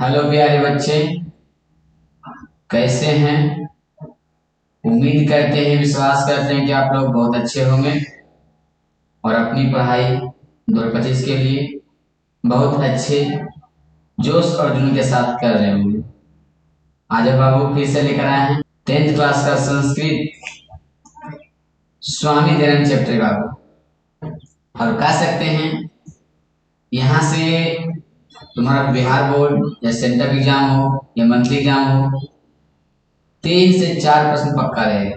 Hello प्यारे बच्चे, कैसे हैं। उम्मीद करते हैं, विश्वास करते हैं कि आप लोग बहुत अच्छे होंगे और अपनी पढ़ाई 2025 के लिए बहुत अच्छे जोश और जुनून के साथ कर रहे होंगे। आज अब बाबू फिर से लेकर आए हैं 10th क्लास का संस्कृत स्वामी दयानंद चैप्टर बाबू। और कह सकते हैं यहाँ से तुम्हारा बिहार बोर्ड या सेंट्रल एग्जाम हो या मंथली एग्जाम हो, 3 से 4 प्रश्न पक्का रहेगा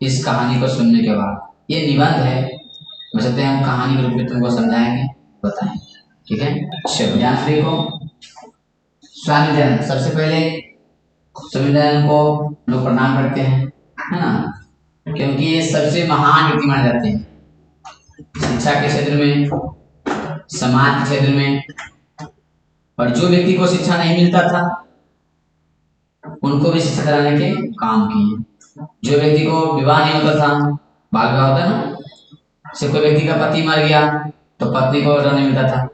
इस कहानी को सुनने के बाद। ये निबंध है, बचते हैं हम कहानी के रूप में तुमको समझाएंगे, बताएंगे, ठीक है। चलो ध्यान से देखो। स्वामी दयानंद, सबसे पहले स्वामी दयानंद को लोग प्रणाम करते हैं, है ना, क्योंकि ये सबसे महान व्यक्ति माने जाते हैं शिक्षा के क्षेत्र में, समाज के क्षेत्र में। और जो व्यक्ति को शिक्षा नहीं मिलता था उनको भी शिक्षा कराने के काम किए। जो व्यक्ति को विवाह नहीं होता था, बाल विवाह होता ना, से कोई व्यक्ति का पति मर गया तो पत्नी को ऑर्डर नहीं मिलता था,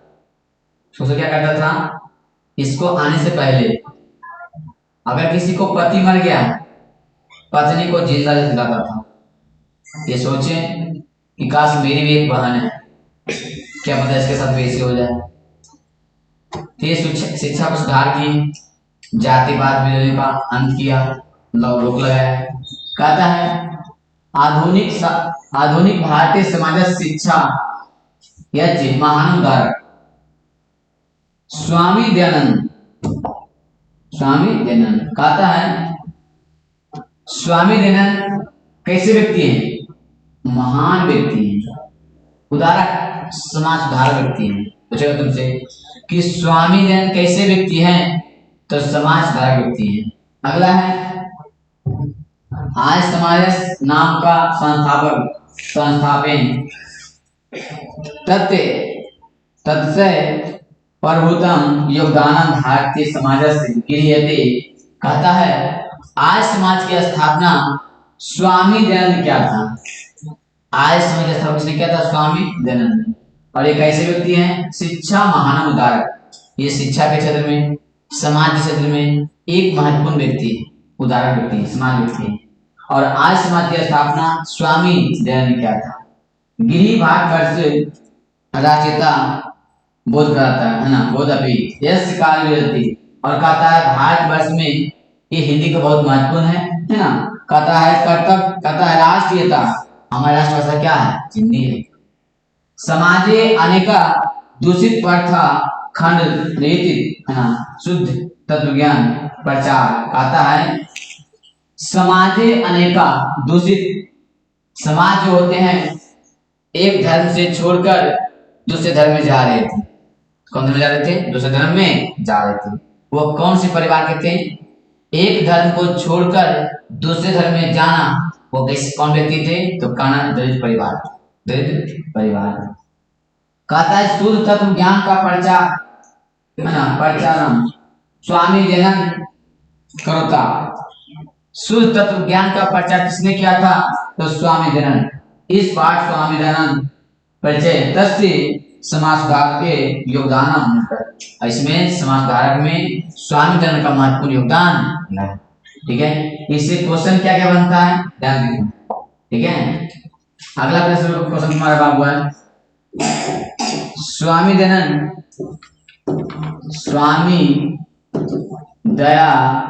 तो क्या करता था, इसको आने से पहले अगर किसी को पति मर गया पत्नी को जिंदा जलाता था। ये सोचे कि काश मेरी भी एक बहन है, क्या पता इसके साथ वैसे हो जाए। शिक्षा पर सुधार की, जातिवाद विरोधी का अंत किया, रोक लगाया। कहता है आधुनिक भारतीय समाज शिक्षा यज्ञ महान उदाहरण स्वामी दयानंद कहता है स्वामी दयानंद कैसे व्यक्ति हैं, महान व्यक्ति हैं, उदारक समाज सुधारक व्यक्ति हैं। पूछेगा तुमसे कि स्वामी दयानंद कैसे व्यक्ति हैं, तो समाज सुधारक व्यक्ति हैं। अगला है आज समाज नाम का संस्थापन तत्से प्रभुतम योगदान भारतीय समाज से गृह्यते। कहता है आज समाज की स्थापना स्वामी दयानंद क्या था, आज समाज की स्थापना किसने किया था, स्वामी दयानंद। और ये कैसे व्यक्ति हैं, शिक्षा महान उदारक। ये शिक्षा के क्षेत्र में, समाज के क्षेत्र में एक महत्वपूर्ण व्यक्ति है, उदारक व्यक्ति है, समाज व्यक्ति है। और आज समाज की स्थापना स्वामी दयानंद ने किया था। गिरी भारतवर्ष रचयिता बोध कराता है ना, बोध अभी यश काल विरति। और कहता है भारतवर्ष में ये हिंदी का बहुत महत्वपूर्ण है ना। कहता है कर्तव्य, कहता है राष्ट्रीयता, हमारी राष्ट्रभाषा क्या है, हिंदी है। समाजे अनेका दूषित प्रथा खंड रीति है ना, शुद्ध तत्व ज्ञान प्रचार। कहता है समाजे अनेका दूषित, समाज जो होते हैं एक धर्म से छोड़कर दूसरे धर्म में जा रहे थे। कौन धर्म में जा रहे थे, दूसरे धर्म में जा रहे थे। वो कौन से परिवार के थे, एक धर्म को छोड़कर दूसरे धर्म में जाना, वो कैसे कौन व्यक्ति थे, तो कहना दलित परिवार, दलित परिवार। कहता है शुद्ध तत्व ज्ञान का प्रचार है ना, प्रचारम स्वामी दयानंद करता। शुद्ध तत्व ज्ञान का प्रचार किसने किया था, तो स्वामी दयानंद। इस पाठ स्वामी दयानंद परिचय तस्य समाज सुधार के योगदान, इसमें समाज सुधारक में स्वामी दयानंद का महत्वपूर्ण योगदान है। ठीक है, इससे क्वेश्चन क्या क्या बनता है, ध्यान दीजिए। ठीक है, अगला क्वेश्चन तुम्हारा बाबू है स्वामी दयानंद, स्वामी दयानंद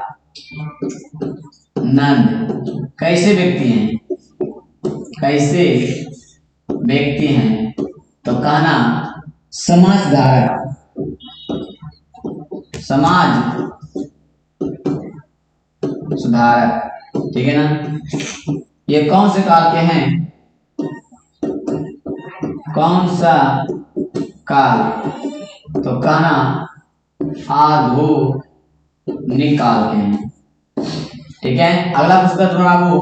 कैसे व्यक्ति हैं, कैसे व्यक्ति हैं, तो कहना समाज सुधारक, समाज सुधारक। ठीक है ना। ये कौन से काल के हैं, कौन सा काल, तो कहना आधुनिक काल के हैं। ठीक है, अगला प्रश्न तुम्हारा बाबू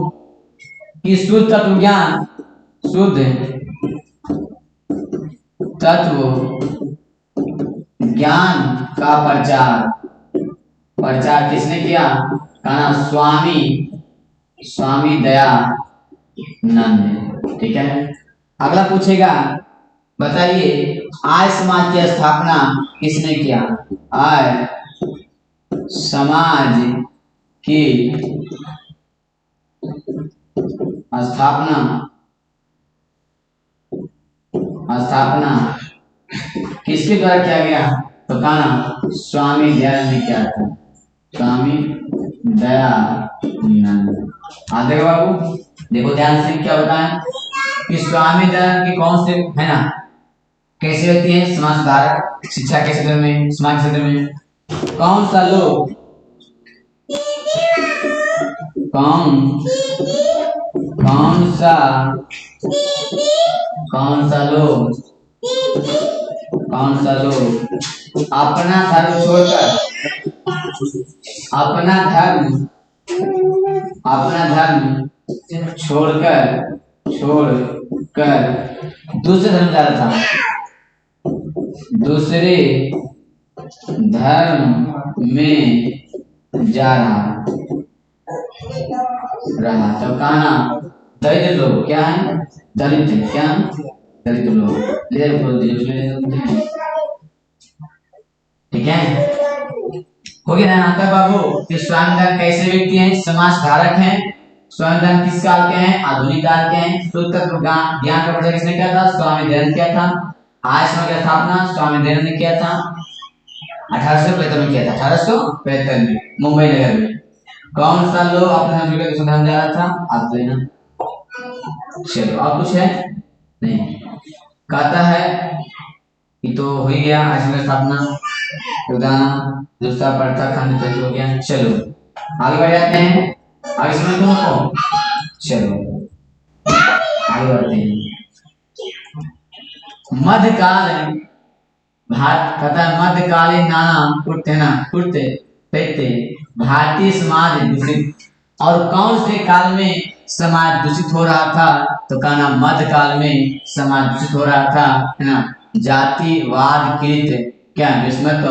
कि शुद्ध तत्व ज्ञान, शुद्ध तत्व ज्ञान का प्रचार किसने किया, कहना स्वामी दयानंद। ठीक है, अगला पूछेगा बताइए आज समाज की स्थापना किसने किया, आज समाज की स्थापना स्थापना किसके द्वारा किया गया? तो कहा ना स्वामी दयानंद ने किया था। स्वामी दयानंद। आगे बाबू देखो ध्यान से क्या बताएं कि स्वामी दयानंद की कौन से है ना कैसे होती है समाज सुधारक शिक्षा के क्षेत्र में समाज क्षेत्र में कौन सा लोग कौन सा लोग अपना धर्म छोड़कर दूसरे धर्म जा रहा था दूसरे धर्म में जा रहा तो कहना दरिद्र लोग क्या है? दलित क्या दलित लोग ठीक है। हो गया ना आपका बाबू कि स्वामी दयानंद कैसे व्यक्ति हैं? समाज धारक हैं। स्वामी दयानंद किस काल के हैं? आधुनिक काल के हैं। शुद्ध तत्व ज्ञान का प्रचार किसने किया था? स्वामी दयानंद किया था। आज समाज की स्थापना स्वामी दयानंद ने किया था 1875 में किया था 1875 में मुंबई नगर में। कौन सा लोग अपने धर्म जा रहा था? आप लेना चलो और कुछ है नहीं कहता है कि तो हो ही गया आज की स्थापना उदाहरण दूसरा प्रथा खंड तो हो गया। चलो आगे बढ़ जाते हैं। आगे समझ तुमको चलो आगे बढ़ते हैं। मध्यकाल भारत कथा मध्यकालीन नाना कुर्ते भारतीय समाज दूषित और कौन से काल में समाज दूषित हो रहा था? तो कहना मध्यकाल में समाज दूषित हो रहा था है ना जातिवाद कृत क्या विस्मत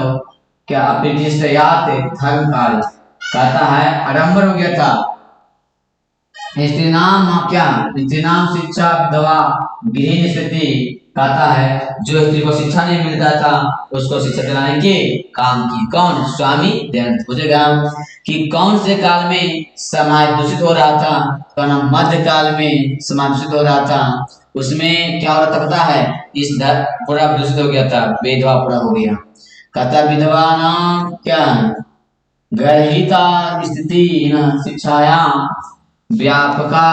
क्या अप्रतिष्ठयात धर्म कार्य कहता है आडंबर हो गया था। स्त्री नाम शिक्षा दवा गृहिणी स्थिति कहता है जो स्त्री को शिक्षा नहीं मिलता था उसको शिक्षा दिलाने के काम की कौन? स्वामी दयानंद। पूछेगा कि कौन से काल में समाज दूषित हो रहा था? तो मध्य काल में समाज दूषित हो रहा था। उसमें क्या हो रहा था पता है? इस पूरा दूषित हो गया था विधवा पूरा हो गया। कहता विधवा नाम क्या गर्हिता स्थिति शिक्षाया व्यापका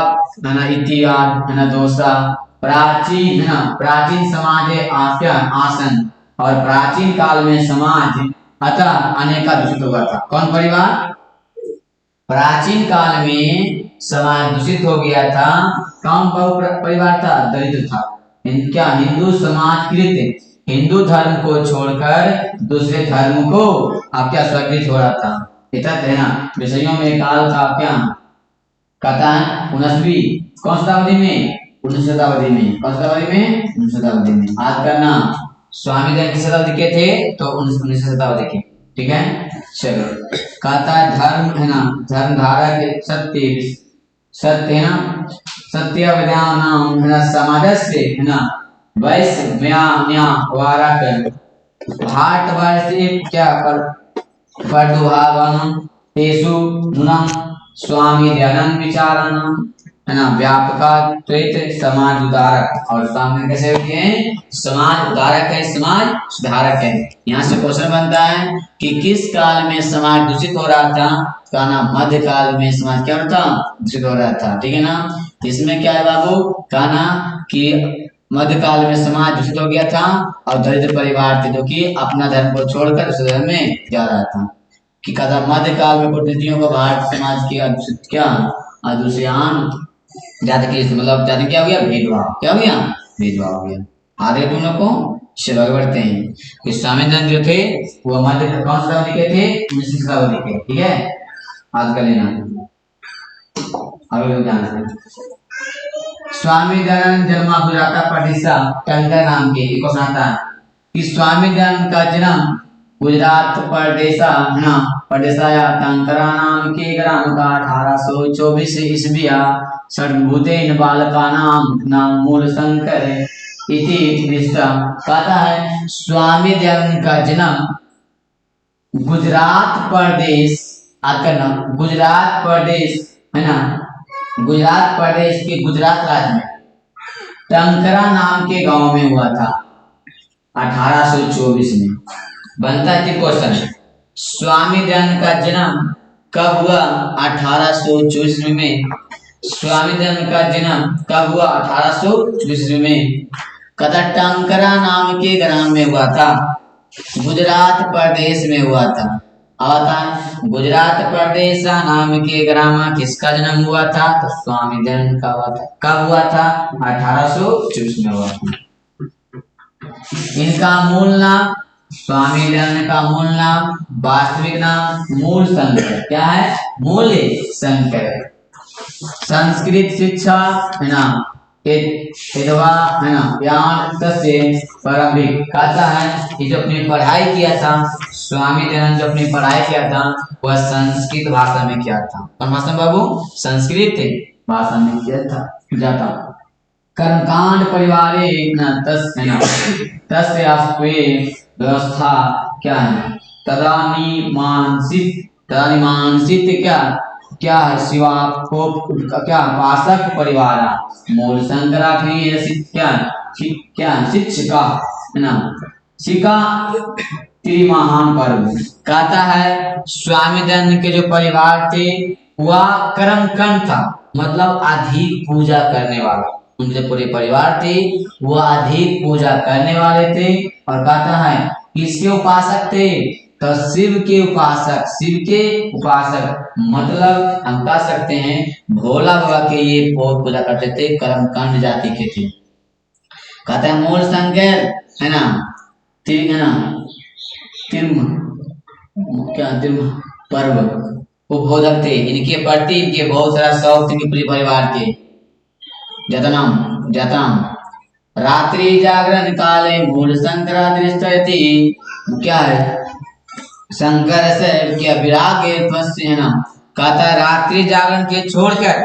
इतिहास दोषा प्राचीन समाज आसन और प्राचीन काल में समाज अतः अनेका दूषित हुआ था। कौन परिवार? प्राचीन काल में समाज दूषित हो गया था। कौन परिवार था? दलित था। क्या हिंदू समाज कृत हिंदू धर्म को छोड़कर दूसरे धर्म को आप क्या स्वीकृत हो रहा था। है ना विषयों में काल का क्या कहता है 19वीं कौन शताब्दी में 19 शताब्दी में कौन शताब्दी में 19 शताब्दी में। आज करना स्वामी दयानंद किस शताब्दी के थे? तो 19 शताब्दी के। ठीक है चलो कहता है धर्म है ना धर्म धारक सत्य है ना सत्य विद्यानाम है ना समाजस्य है ना वैश्य वारक भारतवर्ष क्या परदुभावनम तेसु नुनम स्वामी दयानंद विचारणम है ना व्यापका समाज उदारक और स्वामी कैसे होते हैं? समाज उदारक है समाज सुधारक है। यहाँ से क्वेश्चन बनता है कि किस काल में समाज दूषित हो रहा था? कहना मध्य काल में समाज क्या होता दूषित हो रहा था। ठीक है ना इसमें क्या है बाबू? कहना कि मध्य काल में समाज दूषित हो गया था और दरिद्र परिवार थे जो कि अपना धर्म को छोड़कर दूसरे धर्म में जा रहा था। कि कथा मध्य काल में कुटियों को भारत समाज की क्या अदुष्यान जाति की मतलब जाति क्या हो गया? भेदभाव। क्या हो गया? भेदभाव हो गया। आगे दोनों को चलो बढ़ते हैं। कि स्वामी दयानंद जो थे वो मध्य कौन शताब्दी के थे? 19 शताब्दी के। ठीक है आज का लेना आगे ध्यान से। स्वामी दयानंद जन्मा गुजरात पटिसा टंकर नाम के क्वेश्चन आता है कि स्वामी दयानंद का जन्म गुजरात परदेसाया टंकरा नाम के ग्राम का 1824 ईस्विया षड्भुतेन बालका नाम मूल शंकर इति दृष्टा कहता है स्वामी दयानंद का जन्म गुजरात प्रदेश, याद करना, गुजरात प्रदेश है ना, गुजरात प्रदेश के गुजरात राज्य में टंकरा नाम के गांव में हुआ था 1824 में। बनता है क्वेश्चन, स्वामी दयानंद का जन्म कब हुआ? 1824 में। स्वामी दयानंद का जन्म कब हुआ? 1824 में। कथा टंकरा नाम के ग्राम में हुआ था, गुजरात प्रदेश में हुआ था। आता गुजरात प्रदेश नाम के ग्राम में किसका जन्म हुआ था? तो स्वामी दयानंद का हुआ था। कब हुआ था? 1824 में हुआ था। इनका मूल नाम, स्वामी दयानंद का मूल नाम, वास्तविक नाम मूल शंकर। क्या है? मूल शंकर। संस्कृत शिक्षा है ना, विधवा है ना, ज्ञान से प्रारंभिक कहता है कि जो अपनी पढ़ाई किया था, स्वामी दयानंद जो अपनी पढ़ाई किया था वह संस्कृत भाषा में किया था। कौन भाषा में बाबू? संस्कृत भाषा में किया था जाता। कर्मकांड परिवारे तस् है ना, तस्य अस्वे व्यवस्था क्या है? तदानीमांसित, तदानीमांसित क्या क्या शिवा को क्या उपासक परिवार मूल शंकरा क्या क्या शिक्षिका है ना, शिका त्रिमहान पर्व कहता है। स्वामी दयानंद के जो परिवार थे वह कर्मकांड था, मतलब अधिक पूजा करने वाला। उनके पूरे परिवार थे वह अधिक पूजा करने वाले थे। और कहता है किसके उपासक थे? तो शिव के उपासक। शिव के उपासक मतलब हम कह सकते हैं भोला बाबा के ये बहुत पूजा करते थे, कर्मकांड जाति के थे। कहते हैं मूल शंकर है ना, है ना, क्या पर्व उपबोधक थे। इनके प्रति इनके बहुत सारा शौक थे पूरे परिवार के। जतनाम रात्रि जागरण काले मूल शंकरा दृष्टि क्या है? शंकर से क्या विराग है ना, कहता है रात्रि जागरण के छोड़कर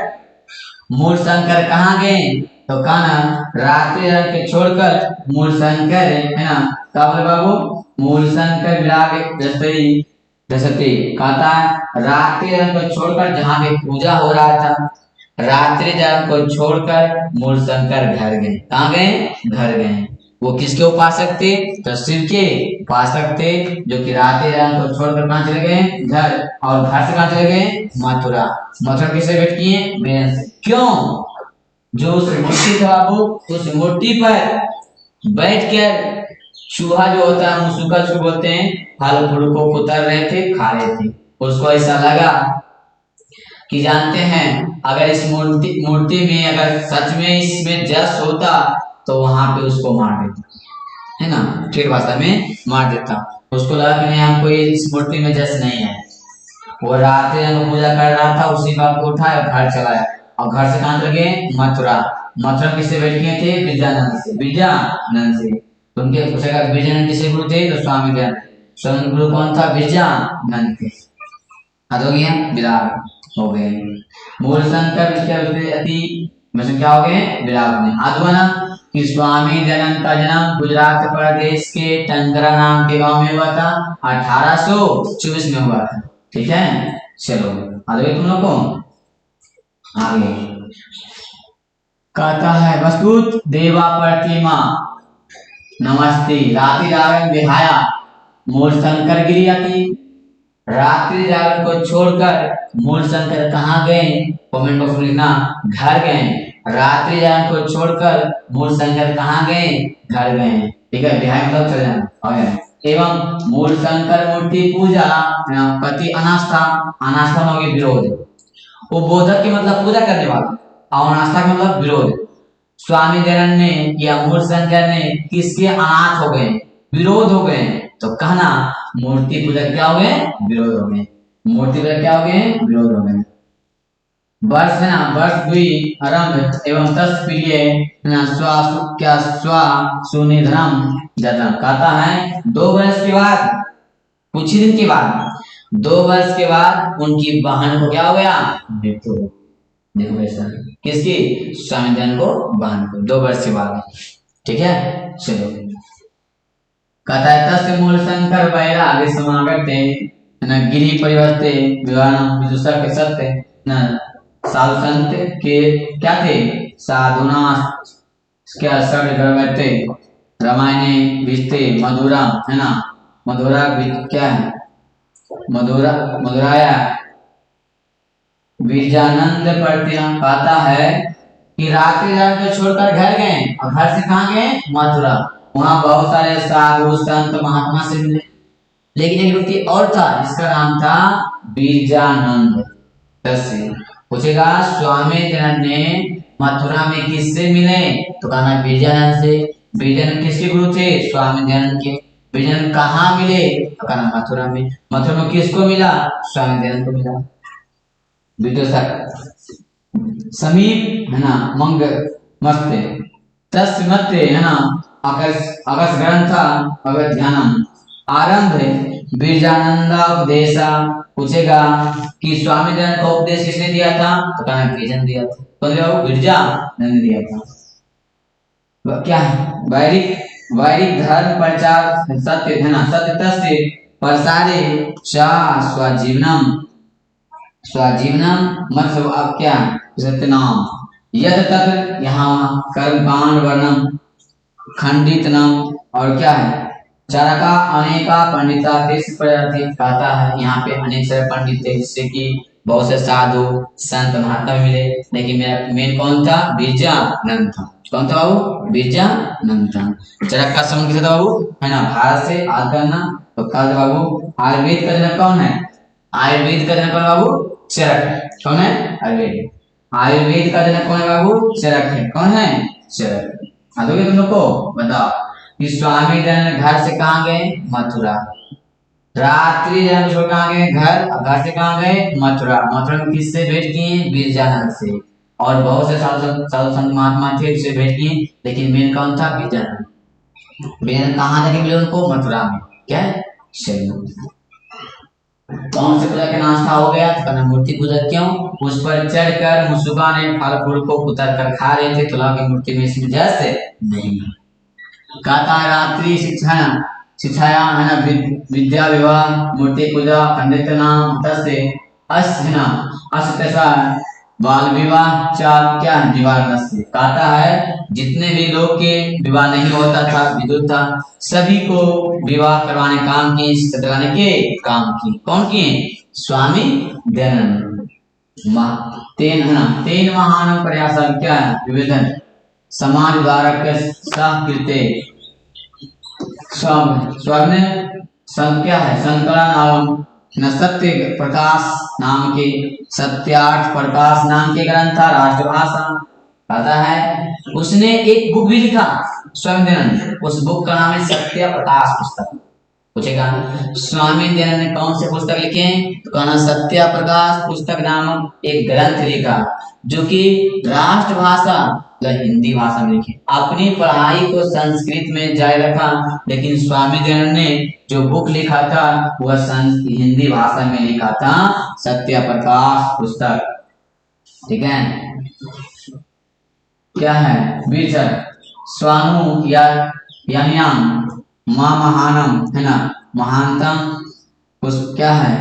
मूल शंकर कहाँ गए? तो कहना रात्रि जागरण के छोड़कर मूल शंकर है ना, क्या बोले बाबू? मूल शंकर विराग दशते कहता है रात्रि जागरण को छोड़कर जहाँ पे पूजा हो रहा था, रात्रि जागरण को छोड़कर मूल शंकर घर गए। कहाँ गए? घर गए। वो किसके उपासक थे? तो शिव के उपासक थे, जो कि रात्रि जागरण को छोड़कर कहाँ चले गए? घर। और घर से कहाँ चले गए? मथुरा। मथुरा किससे भेंट किए? बेन से। क्यों? जो उस मूर्ति था बाबू, उस मूर्ति पर बैठ कर चूहा जो होता है मुसुका चूहा बोलते हैं, फल फूल को कुतर रहे थे, खा रहे थे। उसको ऐसा लगा कि जानते हैं अगर इस मूर्ति में अगर सच में इसमें जस होता तो वहां पे उसको मार देता, है ना, ठेठ भाषा में मार देता। उसको लगा कि नहीं हमको इस मूर्ति में जस नहीं है। वो रात्रि पूजा कर रहा था, उसी बात को उठाया घर चलाया और घर से कहां लगे? मथुरा। मथुरा किससे भेंट किए थे? विद्यानंद से। विद्यानंद से उनके पूछेगा विजयानंद किसे गुरु थे? तो स्वामी दयानंद। स्वामी गुरु कौन था? विजयानंद थे। हद हो गया, विराग हो गए। मूल शंकर अति में क्या हो गए? विराग में। आदवाना कि स्वामी दयानंद का जन्म गुजरात प्रदेश के टंकरा नाम के गांव में हुआ था, 1824 में हुआ था। ठीक है, चलो आगे तुम लोग को आगे कहता है वस्तुत देवा प्रतिमा नमस्ते रात्रि जागरण विहाया मूल शंकर गिरियति। रात्रि जागरण को छोड़कर मूल शंकर कहाँ गए? कमेंट बॉक्स में लिखना, घर गए। रात्रि जागरण को छोड़कर मूल शंकर कहाँ गए? घर गए। ठीक है, विहाय मतलब चले जाना। एवं मूल शंकर मूर्ति पूजा प्रति अनास्था, अनास्था में विरोध। उद्बोधक के मतलब पूजा करने वाला, और अनास्था का मतलब विरोध। स्वामी दयानंद ने या मूल शंकर ने किसके अनाथ हो गए? विरोध हो गए। तो कहना मूर्ति पूजा क्या हो गए? विरोध हो गए। मूर्ति पूजा क्या हो गए? विरोध हो गए। वर्ष है ना, वर्ष हुई आरंभ एवं तस् प्रिय स्वा सुनिधनम जतन। कहता है 2 वर्ष के बाद, कुछ ही दिन के बाद, 2 वर्ष के बाद उनकी बहन को क्या हो गया? मृत्यु। देखो ऐसा किसकी? स्वामी दयानंद को बहन को 2 वर्ष के बाद। ठीक है, चलो कहता है तस्य मूल शंकर वैराग्य समागते न गिरी परिवर्ते विवाहम विदुषा के सत्य न साधु संत के क्या थे साधुना क्या शब्द गर्भते रामायणे विस्ते मधुरा है ना मधुरा क्या है मधुरा मधुराया बीजानंद प्रतिया कहता है कि रात्रि रात छोड़कर घर गए और घर से कहाँ गए मथुरा। वहां बहुत सारे साधु संत महात्मा से मिले, लेकिन एक व्यक्ति और था जिसका नाम था बीजानंद। पूछेगा स्वामी दयानंद ने मथुरा में किससे मिले तो कहना बीजानंद से। बीजानंद किसके गुरु थे स्वामी दयानंद के। बीजानंद कहाँ मिले तो कहना मथुरा में। मथुरा में किसको मिला स्वामी दयानंद को मिला। समीप है ना मंग मस्ते तस् मत्ते है ना अगस ग्रंथ अगर ध्यानम आरंभ बीजानंदा उपदेशा। पूछेगा कि स्वामी दयानंद का उपदेश किसने दिया था तो कहना बीजानंद दिया था। तो बीजानंद ने दिया था। क्या वैदिक धर्म प्रचार सत्य है ना सत्य तस्य प्रसारे स्वजीवनम मतलब अब क्या सत्य नाम यद तक यहाँ कर्म कांड वर्णम खंडित नाम और क्या है चरका अनेका पंडिता कहता है यहाँ पे अनेक सारे पंडित थे जिससे कि बहुत से साधु संत महात्मा मिले, लेकिन मेरा मेन कौन था बीजानंद था। कौन था बाबू बीजानंद था। चरक का संबंध किससे था बाबू है ना भारत से आद करना। तो कहा बाबू आयुर्वेद का जनक कौन है आयुर्वेद का जनक कौन बाबू चरक। कौन है आयुर्वेद का जनक कौन है बाबू चरक है। कौन है चरक। दोगे तुम लोग को बताओ कि स्वामी दयानंद घर से कहाँ गए मथुरा। रात्रि छोड़ कहाँ गए घर से कहाँ गए मथुरा। मथुरा में किससे भेंट किए बीजानंद से। और बहुत से साधु संत महात्मा थे उससे भेंट किए, लेकिन मेन कौन था बीजानंद। बीजानंद कहाँ जाके मिले उनको मथुरा में। क्या कौन से पूजा का नाश्ता हो गया तो कहना मूर्ति पूजा। क्यों उस पर चढ़कर मुसुका ने फल फूल को उतर कर खा रहे थे। तुला की मूर्ति में इसमें जैसे नहीं। कहता रात्रि शिक्षाया है ना विद्या विवाह मूर्ति पूजा पंडित नाम तस्य अष्टसा बाल विवाह चार क्या निवारण से। कहता है जितने भी लोग के विवाह नहीं होता था विद्युत था सभी को विवाह करवाने काम किए सतलाने के काम किए। कौन किए स्वामी दयानंद। तेन महान प्रयास क्या है विवेदन समाज द्वारा कृते स्वर्ण क्या है संकलन न सत्य प्रकाश नाम के सत्यार्थ प्रकाश नाम के ग्रंथ था राष्ट्रभाषा। कहता है उसने एक बुक भी लिखा स्वामी दयानंद। उस बुक का नाम है सत्य प्रकाश पुस्तक। पूछेगा स्वामी दयानंद ने कौन से पुस्तक लिखे तो कहना सत्य प्रकाश पुस्तक नामक एक ग्रंथ लिखा जो कि राष्ट्रभाषा हिंदी भाषा में लिखे। अपनी पढ़ाई को संस्कृत में जारी रखा, लेकिन स्वामी दयानंद ने जो बुक लिखा था वह हिंदी भाषा में लिखा था सत्य प्रकाश पुस्तक। ठीक है क्या है बीचर स्वानु या यम्याम मां महानम है ना महानतम उस क्या है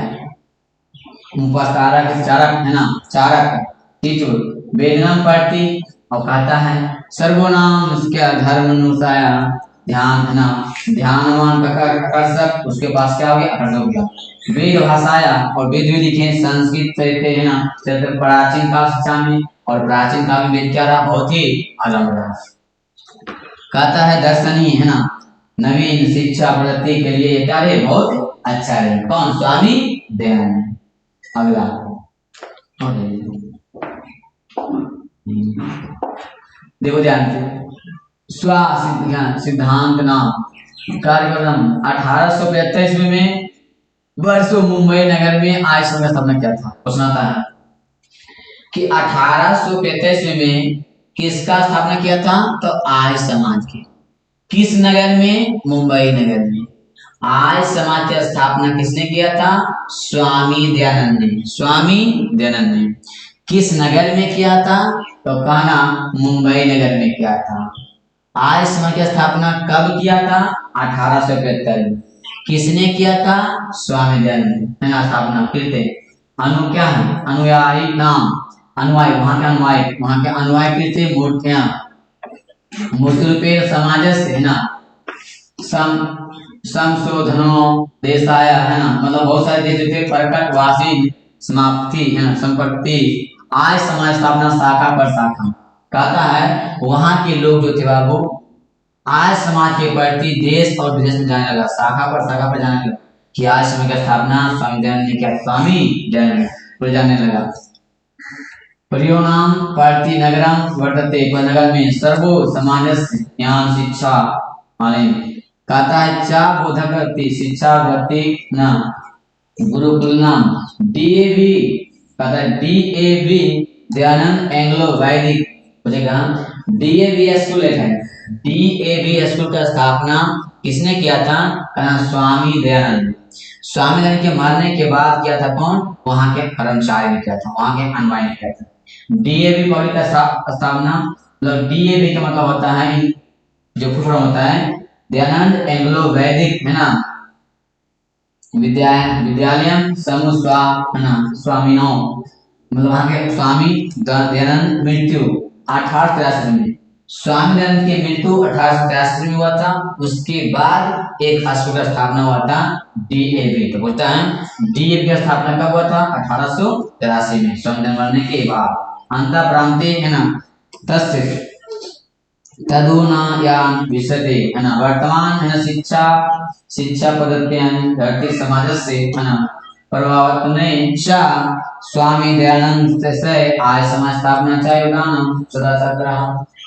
उपकारक चारक है ना चारक तीचु वेदनम पढ़ती। और कहता है सर्वनाम क्या धर्म अनुसाया ध्यान है ना ध्यानवान आकर्षक उसके पास क्या हो गया आकर्षक हो गया। वेद भाषाया और वेद भी लिखे संस्कृत चरित्र है ना चरित्र प्राचीन काल शिक्षा में और प्राचीन काल में वेद क्या रहा बहुत ही अलग रहा। कहता है दर्शनीय है ना नवीन शिक्षा पद्धति के लिए क्या रहे बहुत अच्छा रहे। कौन स्वामी दयानंद। अगला देखो ध्यान से सिद्धांत नाम कार्यक्रम 1875 ईस्वी में वर्षों मुंबई नगर में आर्य समाज का स्थापना किया था। पूछना था कि 1845 में किसका स्थापना किया था तो आर्य समाज के। किस नगर में मुंबई नगर में। आर्य समाज की स्थापना किसने किया था स्वामी दयानंद ने। स्वामी दयानंद ने किस नगर में किया था तो कहना मुंबई नगर में किया था। आर्य समाज की स्थापना कब किया था? 1875 में। किसने किया था? स्वामी दयानंद है ना स्थापना कृत। अनु क्या है? अनुयायी नाम, अनुयायी वहां के अनुयायी कृत मूर्तियां, मूर्ति रूपे समाजस्य है ना सम संशोधनों देशाय है ना, मतलब बहुत सारे देश थे प्रकट वासी समाप्ति है ना संपत्ति आय समाज स्थापना शाखा पर शाखा। कहता है वहां के लोग जो थे बाबू आय समाज के प्रति देश और विदेश में जाने लगा, शाखा पर जाने लगा कि आय समाज की स्थापना स्वामी दयानंद ने किया। स्वामी दयानंद को जानने लगा। परियोनाम पार्टी नगरम वर्तते, नगर में सर्वो समाजस्य ज्ञान शिक्षा माने कहता है चा बोधक करती शिक्षा व्यक्ति ना गुरुकुल नाम डीएवी, कहता है डीएवी दयानंद एंग्लो वैदिक बुझेगा। डीएवी स्कूल है, डीएवी स्कूल का स्थापना किसने किया था? कहना स्वामी दयानंद। स्वामी दयानंद के मरने के बाद किया था कौन? वहां के कर्मचारी ने किया था, वहां के अनुयायी ने किया था। डीएवी कॉलेज का स्थापना मतलब डीएवी का मतलब होता है जो फुल फॉर्म होता है दयानंद एंग्लो वैदिक है ना विद्यालयम समूह स्वामिनो, मतलब वहां के स्वामी दयानंद मृत्यु 1883 में। स्वामी दयानंद की मृत्यु 1883 में हुआ था। उसके बाद एक स्कूल का स्थापना हुआ था डीएवी। तो बोलता है डीएवी का स्थापना कब हुआ था? 1883 में स्वामी दयानंद मरने के बाद। अंत प्रांते है ना तस्य तदुना या विशदे है ना वर्तमान है ना शिक्षा पद्धतियां धरती समाज से है ना प्रभावतने स्वामी दयानंद से आय समाज स्थापना चाहे योगदान सदा सग्रह।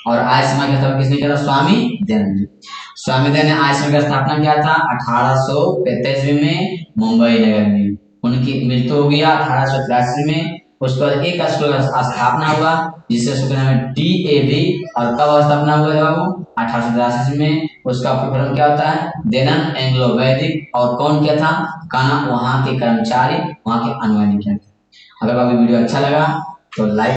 और आय समाज का स्थापना किसने किया? स्वामी दयानंद। स्वामी दयानंद ने आय समाज की स्थापना किया था 1845 में मुंबई नगर में। उनकी मृत्यु हो गया 1883 में। उसके बाद एक स्कूल का स्थापना हुआ जिससे उसका नाम है डीएवी। और कब स्थापना हुआ है बाबू? 1883 में। उसका फुल क्या होता है? दयानंद एंग्लो वैदिक। और कौन किया था? कहना वहां के कर्मचारी, वहां के अनुयायी किया था। अगर बाबू वीडियो अच्छा लगा तो लाइक